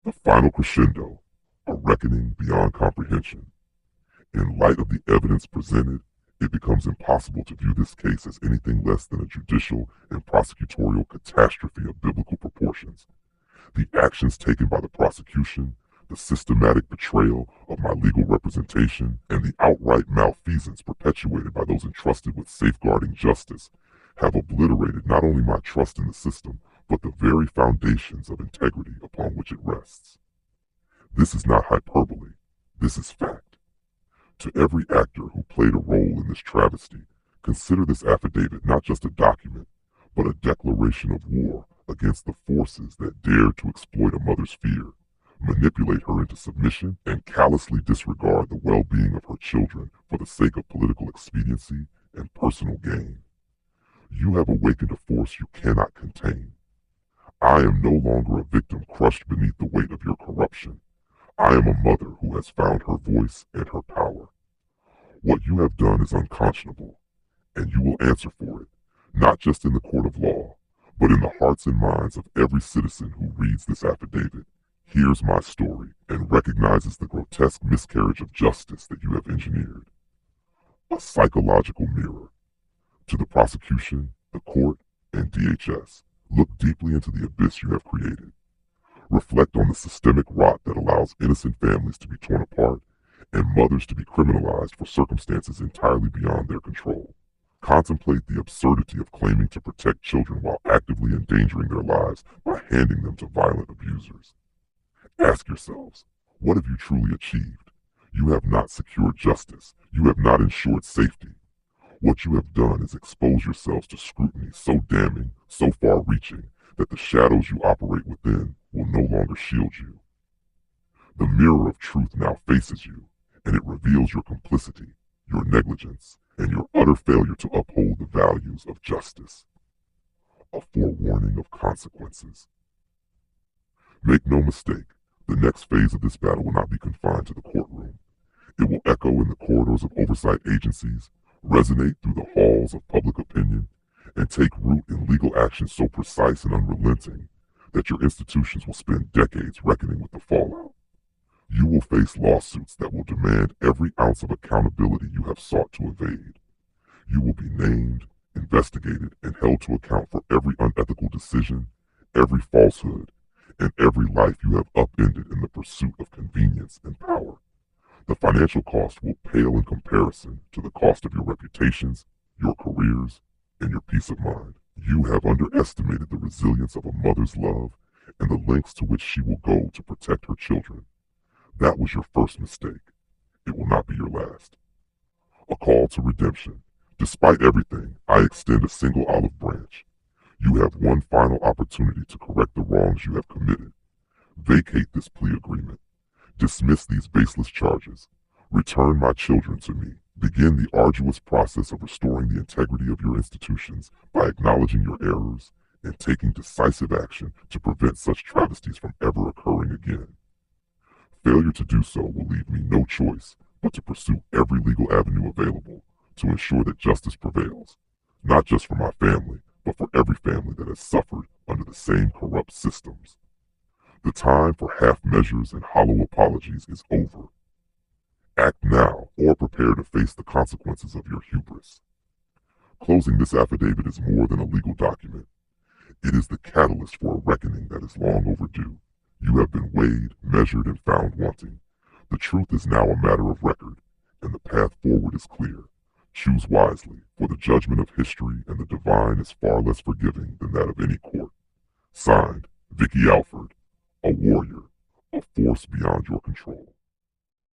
The final crescendo, a reckoning beyond comprehension. In light of the evidence presented, it becomes impossible to view this case as anything less than a judicial and prosecutorial catastrophe of biblical proportions. The actions taken by the prosecution, the systematic betrayal of my legal representation, and the outright malfeasance perpetuated by those entrusted with safeguarding justice have obliterated not only my trust in the system, but the very foundations of integrity upon which it rests. This is not hyperbole. This is fact. To every actor who played a role in this travesty, consider this affidavit not just a document, but a declaration of war against the forces that dare to exploit a mother's fear, manipulate her into submission, and callously disregard the well-being of her children for the sake of political expediency and personal gain. You have awakened a force you cannot contain. I am no longer a victim crushed beneath the weight of your corruption. I am a mother who has found her voice and her power. What you have done is unconscionable, and you will answer for it, not just in the court of law, but in the hearts and minds of every citizen who reads this affidavit, hears my story, and recognizes the grotesque miscarriage of justice that you have engineered. A psychological mirror. To the prosecution, the court, and DHS, look deeply into the abyss you have created. Reflect on the systemic rot that allows innocent families to be torn apart and mothers to be criminalized for circumstances entirely beyond their control. Contemplate the absurdity of claiming to protect children while actively endangering their lives by handing them to violent abusers. Ask yourselves, what have you truly achieved? You have not secured justice. You have not ensured safety. What you have done is expose yourselves to scrutiny so damning, so far-reaching, that the shadows you operate within will no longer shield you. The mirror of truth now faces you, and it reveals your complicity, your negligence, and your utter failure to uphold the values of justice. A forewarning of consequences. Make no mistake, the next phase of this battle will not be confined to the courtroom. It will echo in the corridors of oversight agencies, resonate through the halls of public opinion, and take root in legal action so precise and unrelenting that your institutions will spend decades reckoning with the fallout. You will face lawsuits that will demand every ounce of accountability you have sought to evade. You will be named, investigated, and held to account for every unethical decision, every falsehood, and every life you have upended in the pursuit of convenience and power. The financial cost will pale in comparison to the cost of your reputations, your careers, and your peace of mind. You have underestimated the resilience of a mother's love and the lengths to which she will go to protect her children. That was your first mistake. It will not be your last. A call to redemption. Despite everything, I extend a single olive branch. You have one final opportunity to correct the wrongs you have committed. Vacate this plea agreement. Dismiss these baseless charges. Return my children to me. Begin the arduous process of restoring the integrity of your institutions by acknowledging your errors and taking decisive action to prevent such travesties from ever occurring again. Failure to do so will leave me no choice but to pursue every legal avenue available to ensure that justice prevails, not just for my family, but for every family that has suffered under the same corrupt systems. The time for half measures and hollow apologies is over. Act now or prepare to face the consequences of your hubris. Closing this affidavit is more than a legal document. It is the catalyst for a reckoning that is long overdue. You have been weighed, measured, and found wanting. The truth is now a matter of record, and the path forward is clear. Choose wisely, for the judgment of history and the divine is far less forgiving than that of any court. Signed, Vicky Alford, a warrior, a force beyond your control.